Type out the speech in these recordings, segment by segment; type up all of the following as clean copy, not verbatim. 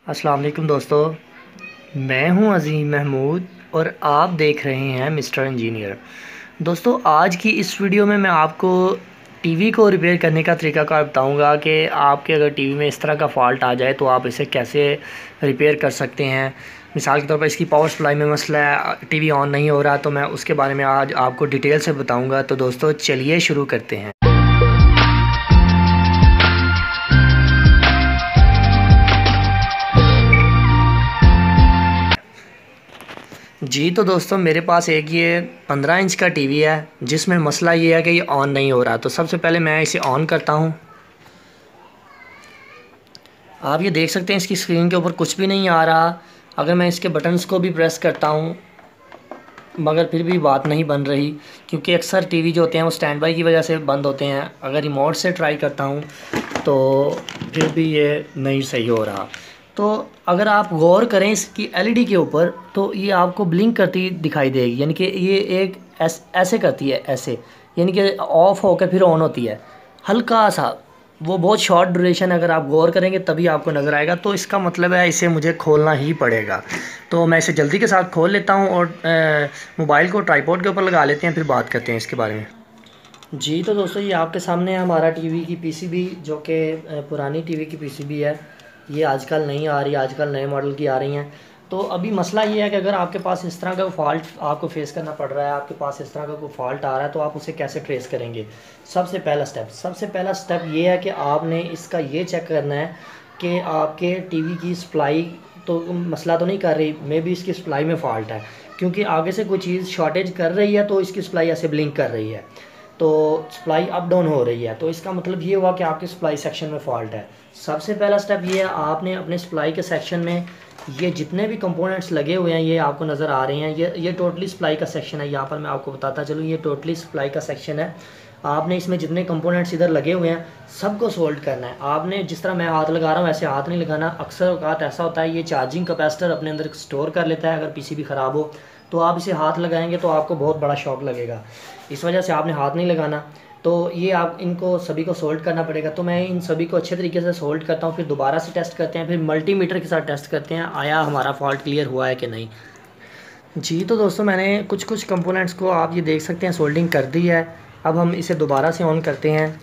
अस्सलाम वालेकुम दोस्तों, मैं हूं अज़ीम महमूद और आप देख रहे हैं मिस्टर इंजीनियर। दोस्तों, आज की इस वीडियो में मैं आपको टीवी को रिपेयर करने का तरीक़ाकार बताऊंगा कि आपके अगर टीवी में इस तरह का फ़ॉल्ट आ जाए तो आप इसे कैसे रिपेयर कर सकते हैं। मिसाल के तौर पर इसकी पावर सप्लाई में मसला है, टीवी ऑन नहीं हो रहा, तो मैं उसके बारे में आज आपको डिटेल से बताऊँगा। तो दोस्तों चलिए शुरू करते हैं। जी तो दोस्तों, मेरे पास एक ये 15 इंच का टीवी है जिसमें मसला ये है कि ये ऑन नहीं हो रहा। तो सबसे पहले मैं इसे ऑन करता हूँ। आप ये देख सकते हैं इसकी स्क्रीन के ऊपर कुछ भी नहीं आ रहा। अगर मैं इसके बटन्स को भी प्रेस करता हूँ मगर फिर भी बात नहीं बन रही, क्योंकि अक्सर टीवी जो होते हैं वो स्टैंड बाई की वजह से बंद होते हैं। अगर रिमोट से ट्राई करता हूँ तो फिर भी ये नहीं सही हो रहा। तो अगर आप गौर करें इसकी एलईडी के ऊपर तो ये आपको ब्लिंक करती दिखाई देगी, यानी कि ये एक ऐसे करती है, ऐसे, यानी कि ऑफ़ होकर फिर ऑन होती है हल्का सा। वो बहुत शॉर्ट ड्यूरेशन, अगर आप गौर करेंगे तभी आपको नज़र आएगा। तो इसका मतलब है इसे मुझे खोलना ही पड़ेगा। तो मैं इसे जल्दी के साथ खोल लेता हूँ और मोबाइल को ट्राइपॉड के ऊपर लगा लेते हैं, फिर बात करते हैं इसके बारे में। जी तो दोस्तों, ये आपके सामने है हमारा टीवी की पीसीबी, जो कि पुरानी टीवी की पीसीबी है। ये आजकल नहीं आ रही, आजकल नए मॉडल की आ रही हैं। तो अभी मसला ये है कि अगर आपके पास इस तरह का फ़ॉल्ट आपको फेस करना पड़ रहा है, आपके पास इस तरह का कोई फ़ॉल्ट आ रहा है, तो आप उसे कैसे ट्रेस करेंगे। सबसे पहला स्टेप ये है कि आपने इसका ये चेक करना है कि आपके टीवी की सप्लाई तो मसला तो नहीं कर रही, मे बी इसकी सप्लाई में फ़ॉल्ट है, क्योंकि आगे से कोई चीज़ शॉर्टेज कर रही है तो इसकी सप्लाई ऐसे ब्लिंक कर रही है, तो सप्लाई अप डाउन हो रही है। तो इसका मतलब ये हुआ कि आपके सप्लाई सेक्शन में फ़ॉल्ट है। सबसे पहला स्टेप ये है, आपने अपने सप्लाई के सेक्शन में ये जितने भी कंपोनेंट्स लगे हुए हैं, ये आपको नज़र आ रहे हैं, ये टोटली सप्लाई का सेक्शन है। यहाँ पर मैं आपको बताता चलूँ, ये टोटली सप्लाई का सेक्शन है। आपने इसमें जितने कंपोनेंट्स इधर लगे हुए हैं सबको सोल्ड करना है। आपने जिस तरह मैं हाथ लगा रहा हूँ ऐसे हाथ नहीं लगाना। अक्सर औकात ऐसा होता है ये चार्जिंग कैपेसिटर अपने अंदर स्टोर कर लेता है, अगर पीसीबी ख़राब हो तो आप इसे हाथ लगाएंगे तो आपको बहुत बड़ा शॉक लगेगा। इस वजह से आपने हाथ नहीं लगाना। तो ये आप इनको सभी को सोल्ड करना पड़ेगा। तो मैं इन सभी को अच्छे तरीके से सोल्ड करता हूँ, फिर दोबारा से टेस्ट करते हैं, फिर मल्टीमीटर के साथ टेस्ट करते हैं आया हमारा फॉल्ट क्लियर हुआ है कि नहीं। जी तो दोस्तों, मैंने कुछ कुछ कंपोनेंट्स को आप ये देख सकते हैं सोल्डिंग कर दी है। अब हम इसे दोबारा से ऑन करते हैं,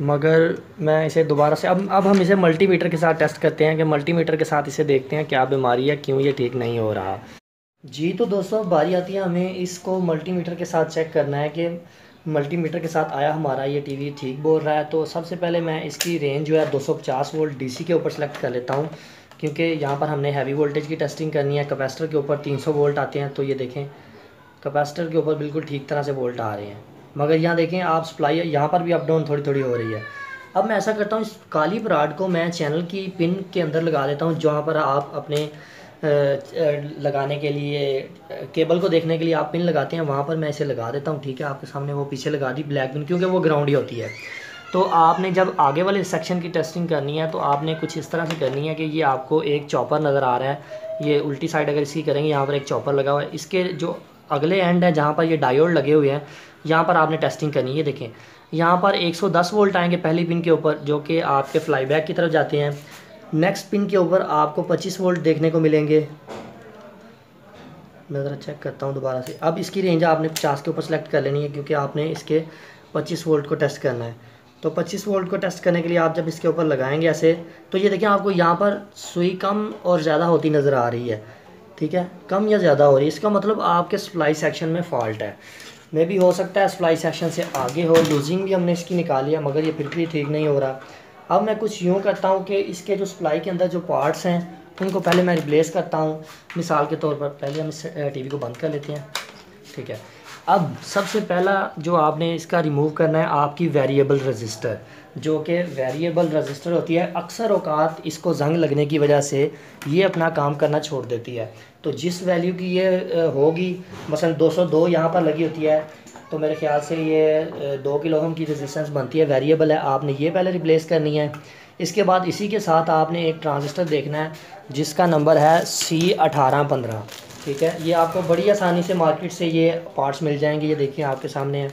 मगर मैं इसे दोबारा से अब हम इसे मल्टीमीटर के साथ टेस्ट करते हैं कि मल्टीमीटर के साथ इसे देखते हैं क्या बीमारी है, क्यों ये ठीक नहीं हो रहा। जी तो दोस्तों, बारी आती है हमें इसको मल्टीमीटर के साथ चेक करना है कि मल्टीमीटर के साथ आया हमारा ये टीवी ठीक बोल रहा है। तो सबसे पहले मैं इसकी रेंज जो है 250 वोल्ट डीसी के ऊपर सेलेक्ट कर लेता हूँ, क्योंकि यहाँ पर हमने हैवी वोल्टेज की टेस्टिंग करनी है। कैपेसिटर के ऊपर 300 वोल्ट आते हैं, तो ये देखें कैपेसिटर के ऊपर बिल्कुल ठीक तरह से वोल्ट आ रहे हैं, मगर यहाँ देखें आप सप्लाई यहाँ पर भी अप डाउन थोड़ी थोड़ी हो रही है। अब मैं ऐसा करता हूँ, इस काली पराड को मैं चैनल की पिन के अंदर लगा देता हूँ, जहाँ पर आप अपने लगाने के लिए केबल को देखने के लिए आप पिन लगाते हैं, वहाँ पर मैं इसे लगा देता हूँ। ठीक है, आपके सामने वो पीछे लगा दी ब्लैक पिन, क्योंकि वो ग्राउंड ही होती है। तो आपने जब आगे वाले सेक्शन की टेस्टिंग करनी है तो आपने कुछ इस तरह से करनी है कि ये आपको एक चॉपर नज़र आ रहा है, ये उल्टी साइड अगर इसकी करेंगे, यहाँ पर एक चॉपर लगा हुआ है, इसके जो अगले एंड है जहाँ पर ये डायोड लगे हुए हैं, यहाँ पर आपने टेस्टिंग करनी है। देखें यहाँ पर 110 वोल्ट आएंगे पहली पिन के ऊपर, जो कि आपके फ्लाईबैक की तरफ जाते हैं। नेक्स्ट पिन के ऊपर आपको 25 वोल्ट देखने को मिलेंगे। मैं ज़रा चेक करता हूँ दोबारा से। अब इसकी रेंज आपने 50 के ऊपर सेलेक्ट कर लेनी है, क्योंकि आपने इसके 25 वोल्ट को टेस्ट करना है। तो 25 वोल्ट को टेस्ट करने के लिए आप जब इसके ऊपर लगाएंगे ऐसे, तो ये देखें आपको यहाँ पर सुई कम और ज़्यादा होती नज़र आ रही है। ठीक है, कम या ज़्यादा हो रही है, इसका मतलब आपके सप्लाई सेक्शन में फ़ॉल्ट है। मे भी हो सकता है सप्लाई सेक्शन से आगे हो, लूजिंग भी हमने इसकी निकाली है, मगर ये फिर भी ठीक नहीं हो रहा। अब मैं कुछ यूँ करता हूँ कि इसके जो सप्लाई के अंदर जो पार्ट्स हैं उनको पहले मैं रिप्लेस करता हूँ। मिसाल के तौर पर पहले हम इस टीवी को बंद कर लेते हैं। ठीक है, अब सबसे पहला जो आपने इसका रिमूव करना है आपकी वेरिएबल रजिस्टर, जो कि वेरिएबल रजिस्टर होती है। अक्सर औकात इसको जंग लगने की वजह से ये अपना काम करना छोड़ देती है। तो जिस वैल्यू की ये होगी, मसलन 202 यहाँ पर लगी होती है, तो मेरे ख्याल से ये 2 किलो ओम की रेजिस्टेंस बनती है, वेरिएबल है। आपने ये पहले रिप्लेस करनी है। इसके बाद इसी के साथ आपने एक ट्रांजिस्टर देखना है जिसका नंबर है C1815। ठीक है, ये आपको बड़ी आसानी से मार्केट से ये पार्ट्स मिल जाएंगे, ये देखिए आपके सामने है।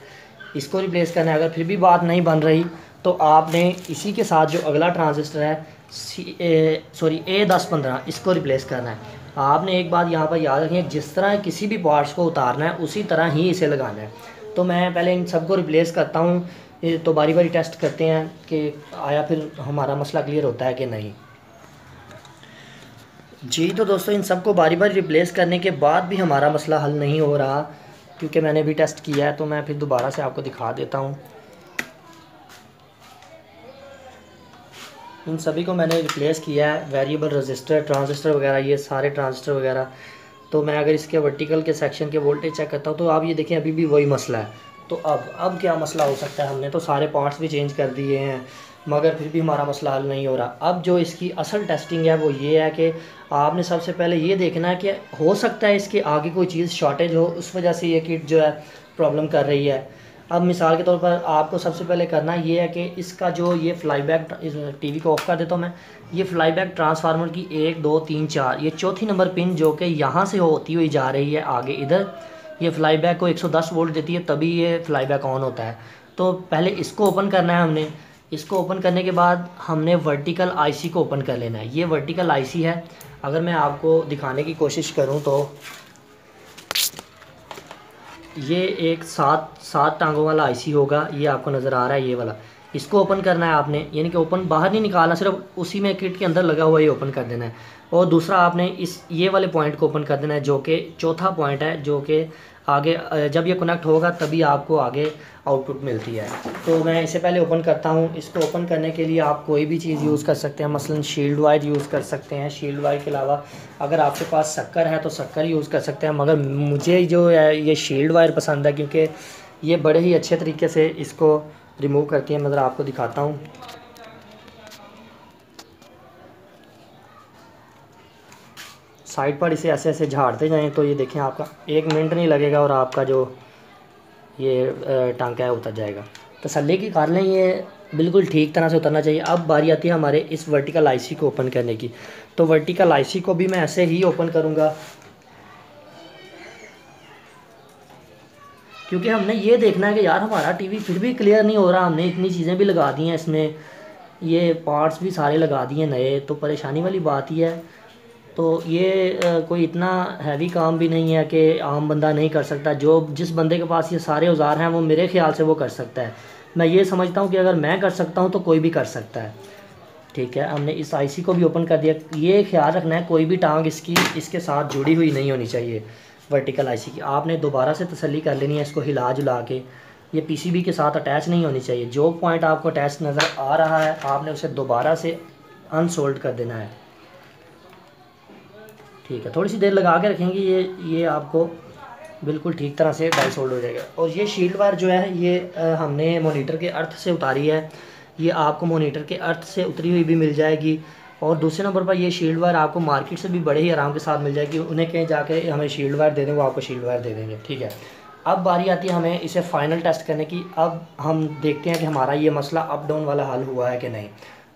इसको रिप्लेस करना है। अगर फिर भी बात नहीं बन रही तो आपने इसी के साथ जो अगला ट्रांजिस्टर है A1015 इसको रिप्लेस करना है। आपने एक बात यहाँ पर याद रखें, जिस तरह किसी भी पार्ट्स को उतारना है उसी तरह ही इसे लगाना है। तो मैं पहले इन सबको रिप्लेस करता हूँ, तो बारी बारी टेस्ट करते हैं कि आया फिर हमारा मसला क्लियर होता है कि नहीं। जी तो दोस्तों, इन सबको बारी बारी रिप्लेस करने के बाद भी हमारा मसला हल नहीं हो रहा, क्योंकि मैंने भी टेस्ट किया है। तो मैं फिर दोबारा से आपको दिखा देता हूँ। इन सभी को मैंने रिप्लेस किया है, वेरिएबल रजिस्टर, ट्रांजिस्टर वगैरह, ये सारे ट्रांजिस्टर वगैरह। तो मैं अगर इसके वर्टिकल के सेक्शन के वोल्टेज चेक करता हूँ तो आप ये देखें अभी भी वही मसला है। तो अब क्या मसला हो सकता है? हमने तो सारे पार्ट्स भी चेंज कर दिए हैं मगर फिर भी हमारा मसला हल नहीं हो रहा। अब जो इसकी असल टेस्टिंग है वो ये है कि आपने सबसे पहले ये देखना है कि हो सकता है इसके आगे कोई चीज़ शॉर्टेज हो, उस वजह से ये किट जो है प्रॉब्लम कर रही है। अब मिसाल के तौर पर आपको सबसे पहले करना ये है कि इसका जो ये फ्लाईबैक, इस टीवी को ऑफ कर देता हूँ मैं, ये फ्लाईबैक ट्रांसफार्मर की 1 2 3 4 ये चौथी नंबर पिन जो कि यहाँ से होती हुई जा रही है आगे इधर, ये फ्लाईबैक को 110 वोल्ट देती है, तभी ये फ्लाईबैक ऑन होता है। तो पहले इसको ओपन करना है हमने। इसको ओपन करने के बाद हमने वर्टिकल आईसी को ओपन कर लेना है। ये वर्टिकल आईसी है। अगर मैं आपको दिखाने की कोशिश करूँ तो ये एक सात टांगों वाला आईसी होगा, ये आपको नज़र आ रहा है, ये वाला। इसको ओपन करना है आपने, यानी कि ओपन बाहर नहीं निकालना, सिर्फ उसी में किट के अंदर लगा हुआ ये ओपन कर देना है। और दूसरा आपने ये वाले पॉइंट को ओपन कर देना है, जो कि चौथा पॉइंट है, जो कि आगे जब ये कनेक्ट होगा तभी आपको आगे आउटपुट मिलती है। तो मैं इसे पहले ओपन करता हूँ। इसको ओपन करने के लिए आप कोई भी चीज़ यूज़ कर सकते हैं, मसलन शील्ड वायर यूज़ कर सकते हैं। शील्ड वायर के अलावा अगर आपके पास शक्कर है तो शक्कर यूज़ कर सकते हैं, मगर मुझे जो है ये शील्ड वायर पसंद है, क्योंकि ये बड़े ही अच्छे तरीके से इसको रिमूव करती है। मैं ज़रा आपको दिखाता हूँ। साइड पर इसे ऐसे ऐसे झाड़ते जाएं तो ये देखें आपका 1 मिनट नहीं लगेगा और आपका जो ये टांका है उतर जाएगा। तसल्ली की कर लें, ये बिल्कुल ठीक तरह से उतरना चाहिए। अब बारी आती है हमारे इस वर्टिकल आईसी को ओपन करने की। तो वर्टिकल आईसी को भी मैं ऐसे ही ओपन करूँगा, क्योंकि हमने ये देखना है कि यार हमारा टीवी फिर भी क्लियर नहीं हो रहा। हमने इतनी चीज़ें भी लगा दी हैं इसमें, ये पार्ट्स भी सारे लगा दिए नए, तो परेशानी वाली बात ही है। तो ये कोई इतना हैवी काम भी नहीं है कि आम बंदा नहीं कर सकता। जिस बंदे के पास ये सारे औजार हैं वो मेरे ख्याल से वो कर सकता है। मैं ये समझता हूँ कि अगर मैं कर सकता हूँ तो कोई भी कर सकता है। ठीक है, हमने इस आईसी को भी ओपन कर दिया। ये ख्याल रखना है कोई भी टांग इसके साथ जुड़ी हुई नहीं होनी चाहिए वर्टिकल आईसी की। आपने दोबारा से तसल्ली कर लेनी है इसको हिला जुला के। ये पीसीबी के साथ अटैच नहीं होनी चाहिए। जो पॉइंट आपको अटैच नज़र आ रहा है आपने उसे दोबारा से अनसोल्ड कर देना है। ठीक है, थोड़ी सी देर लगा के रखेंगे, ये आपको बिल्कुल ठीक तरह से डाई सोल्ड हो जाएगा। और ये शील्ड वायर जो है ये हमने मॉनिटर के अर्थ से उतारी है। ये आपको मॉनिटर के अर्थ से उतरी हुई भी मिल जाएगी। और दूसरे नंबर पर ये शील्ड वायर आपको मार्केट से भी बड़े ही आराम के साथ मिल जाएगी। उन्हें कहीं जाके हमें शील्ड वायर दे दें, वो आपको शील्ड वायर दे देंगे। ठीक है, अब बारी आती है हमें इसे फाइनल टेस्ट करने की। अब हम देखते हैं कि हमारा ये मसला अप डाउन वाला हल हुआ है कि नहीं।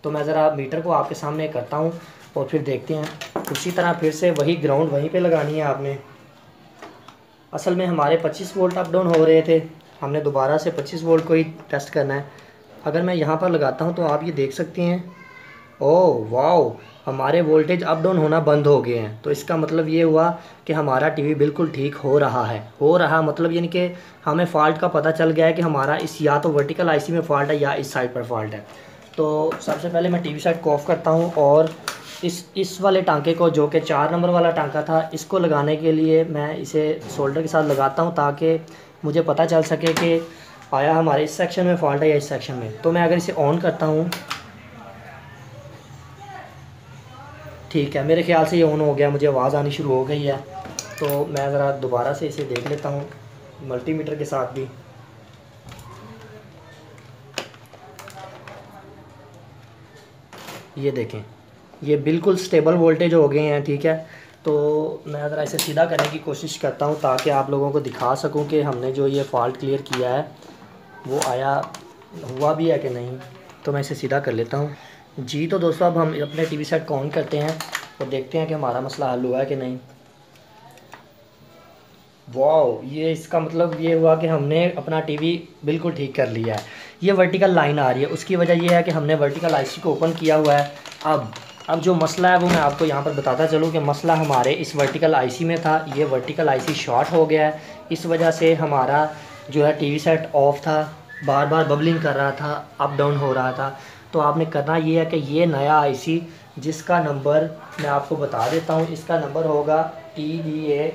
तो मैं ज़रा मीटर को आपके सामने करता हूँ और फिर देखते हैं। उसी तरह फिर से वही ग्राउंड वहीं पे लगानी है आपने। असल में हमारे 25 वोल्ट अप डाउन हो रहे थे, हमने दोबारा से 25 वोल्ट को ही टेस्ट करना है। अगर मैं यहाँ पर लगाता हूँ तो आप ये देख सकते हैं, ओह वाओ, हमारे वोल्टेज अप डाउन होना बंद हो गए हैं। तो इसका मतलब ये हुआ कि हमारा टीवी बिल्कुल ठीक हो रहा है। हो रहा मतलब यानी कि हमें फ़ॉल्ट का पता चल गया है कि हमारा इस या तो वर्टिकल आईसी में फ़ॉल्ट है या इस साइड पर फ़ॉल्ट है। तो सबसे पहले मैं टीवी साइड को ऑफ़ करता हूँ और इस वाले टांके को, जो कि 4 नंबर वाला टांका था, इसको लगाने के लिए मैं इसे सोल्डर के साथ लगाता हूँ ताकि मुझे पता चल सके कि आया हमारे इस सेक्शन में फ़ॉल्ट है या इस सेक्शन में। तो मैं अगर इसे ऑन करता हूँ, ठीक है, मेरे ख्याल से ये ऑन हो गया, मुझे आवाज़ आनी शुरू हो गई है। तो मैं ज़रा दोबारा से इसे देख लेता हूँ मल्टीमीटर के साथ भी। ये देखें, ये बिल्कुल स्टेबल वोल्टेज हो गए हैं। ठीक है, तो मैं ज़रा इसे सीधा करने की कोशिश करता हूँ ताकि आप लोगों को दिखा सकूँ कि हमने जो ये फ़ॉल्ट क्लियर किया है वो हुआ भी है कि नहीं। तो मैं इसे सीधा कर लेता हूँ। जी तो दोस्तों, अब हम अपने टीवी सेट को ऑन करते हैं और देखते हैं कि हमारा मसला हल हुआ है कि नहीं। वाओ, ये इसका मतलब ये हुआ कि हमने अपना टीवी बिल्कुल ठीक कर लिया है। ये वर्टिकल लाइन आ रही है। उसकी वजह ये है कि हमने वर्टिकल आईसी को ओपन किया हुआ है। अब जो मसला है वो मैं आपको यहाँ पर बताता चलूँ कि मसला हमारे इस वर्टिकल आईसी में था। ये वर्टिकल आईसी शॉर्ट हो गया है, इस वजह से हमारा जो है टीवी सेट ऑफ था, बार बार बबलिंग कर रहा था, अप डाउन हो रहा था। तो आपने करना ये है कि ये नया आईसी जिसका नंबर मैं आपको बता देता हूँ, इसका नंबर होगा TDA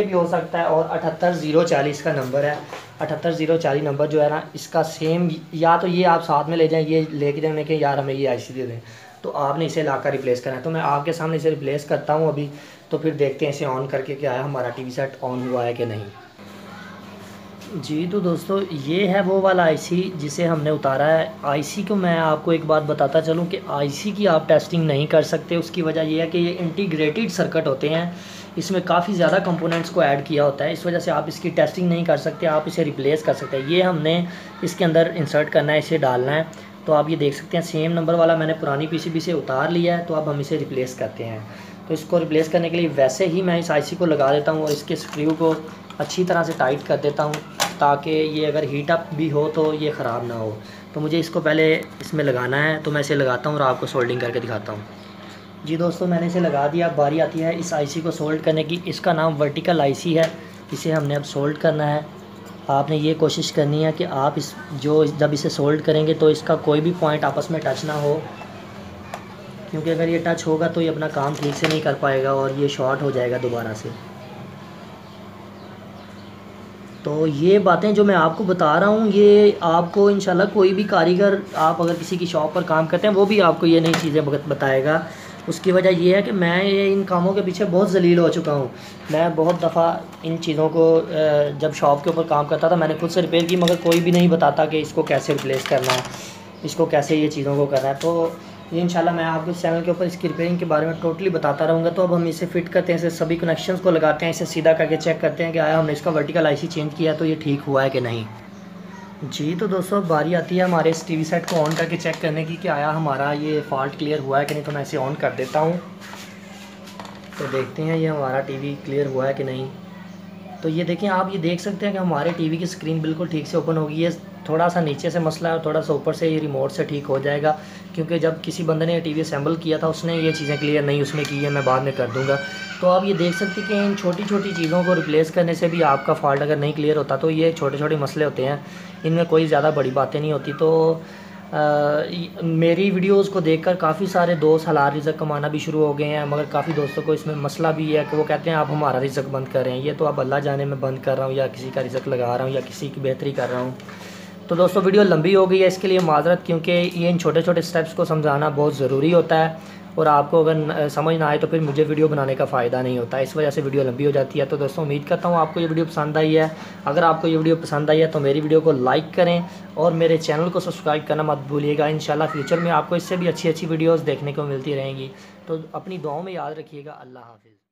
भी हो सकता है और 78040 का नंबर है। 78040 नंबर जो है ना, इसका सेम, या तो ये आप साथ में ले जाएं, ये लेके जाने के यार हमें ये आईसी दे दें, तो आपने इसे लाकर रिप्लेस करना है। तो मैं आपके सामने इसे रिप्लेस करता हूँ अभी, तो फिर देखते हैं इसे ऑन करके क्या है हमारा टीवी सेट ऑन हुआ है कि नहीं। जी तो दोस्तों, ये है वो वाला आईसी जिसे हमने उतारा है। आईसी को मैं आपको एक बात बताता चलूँ कि आईसी की आप टेस्टिंग नहीं कर सकते। उसकी वजह ये है कि ये इंटीग्रेटेड सर्किट होते हैं, इसमें काफ़ी ज़्यादा कंपोनेंट्स को ऐड किया होता है, इस वजह से आप इसकी टेस्टिंग नहीं कर सकते। आप इसे रिप्लेस कर सकते हैं। ये हमने इसके अंदर इंसर्ट करना है, इसे डालना है। तो आप ये देख सकते हैं सेम नंबर वाला मैंने पुरानी PCB से उतार लिया है। तो अब हम इसे रिप्लेस करते हैं। तो इसको रिप्लेस करने के लिए वैसे ही मैं इस आईसी को लगा देता हूँ और इसके स्क्रू को अच्छी तरह से टाइट कर देता हूँ, ताकि ये अगर हीट अप भी हो तो ये ख़राब ना हो। तो मुझे इसको पहले इसमें लगाना है, तो मैं इसे लगाता हूँ और आपको सोल्डिंग करके दिखाता हूँ। जी दोस्तों, मैंने इसे लगा दिया। बारी आती है इस आईसी को सोल्ड करने की। इसका नाम वर्टिकल आईसी है, इसे हमने अब सोल्ड करना है। आपने ये कोशिश करनी है कि आप जब इसे सोल्ड करेंगे तो इसका कोई भी पॉइंट आपस में टच ना हो, क्योंकि अगर ये टच होगा तो ये अपना काम ठीक से नहीं कर पाएगा और ये शॉर्ट हो जाएगा दोबारा से। तो ये बातें जो मैं आपको बता रहा हूँ, ये आपको इंशाल्लाह कोई भी कारीगर, आप अगर किसी की शॉप पर काम करते हैं, वो भी आपको ये नई चीज़ें बताएगा। उसकी वजह ये है कि मैं इन कामों के पीछे बहुत ज़लील हो चुका हूँ। मैं बहुत दफ़ा इन चीज़ों को जब शॉप के ऊपर काम करता था मैंने खुद से रिपेयर की, मगर कोई भी नहीं बताता कि इसको कैसे रिप्लेस करना है, इसको कैसे ये चीज़ों को करना है। तो ये इंशाल्लाह मैं आपको इस चैनल के ऊपर इसकी रिपेयरिंग के बारे में टोटली बताता रहूँगा। तो अब हम इसे फिट करते हैं, इसे सभी कनेक्शंस को लगाते हैं, इसे सीधा करके चेक करते हैं कि आया हमने इसका वर्टिकल आईसी चेंज किया तो ये ठीक हुआ है कि नहीं। जी तो दोस्तों, बारी आती है हमारे इस टीवी सेट को ऑन करके चेक करने की कि आया हमारा ये फॉल्ट क्लियर हुआ है कि नहीं। तो मैं इसे ऑन कर देता हूँ, तो देखते हैं ये हमारा टीवी क्लियर हुआ है कि नहीं। तो ये देखें, आप ये देख सकते हैं कि हमारे टीवी की स्क्रीन बिल्कुल ठीक से ओपन होगी। ये थोड़ा सा नीचे से मसला है और थोड़ा सा ऊपर से ये रिमोट से ठीक हो जाएगा, क्योंकि जब किसी बंदे ने टीवी असेंबल किया था उसने ये चीज़ें क्लियर नहीं उसमें की है, मैं बाद में कर दूंगा। तो आप ये देख सकते हैं कि इन छोटी छोटी चीज़ों को रिप्लेस करने से भी आपका फॉल्ट अगर नहीं क्लियर होता, तो ये छोटे छोटे मसले होते हैं, इनमें कोई ज़्यादा बड़ी बातें नहीं होती। तो मेरी वीडियोस को देखकर काफ़ी सारे दोस्त हलाल रिज़्क कमाना भी शुरू हो गए हैं, मगर काफ़ी दोस्तों को इसमें मसला भी है कि वो कहते हैं आप हमारा रिज़्क बंद कर रहे हैं। ये तो अब अल्लाह जाने में बंद कर रहा हूँ या किसी का रिज़्क लगा रहा हूँ या किसी की बेहतरी कर रहा हूँ। तो दोस्तों, वीडियो लंबी हो गई है, इसके लिए माज़रत, क्योंकि ये इन छोटे छोटे स्टेप्स को समझाना बहुत ज़रूरी होता है और आपको अगर समझ ना आए तो फिर मुझे वीडियो बनाने का फ़ायदा नहीं होता, इस वजह से वीडियो लंबी हो जाती है। तो दोस्तों, उम्मीद करता हूँ आपको ये वीडियो पसंद आई है। अगर आपको ये वीडियो पसंद आई है तो मेरी वीडियो को लाइक करें और मेरे चैनल को सब्सक्राइब करना मत भूलिएगा। इंशाल्लाह फ्यूचर में आपको इससे भी अच्छी अच्छी वीडियोज़ देखने को मिलती रहेंगी। तो अपनी दुआओं में याद रखिएगा। अल्लाह हाफिज़।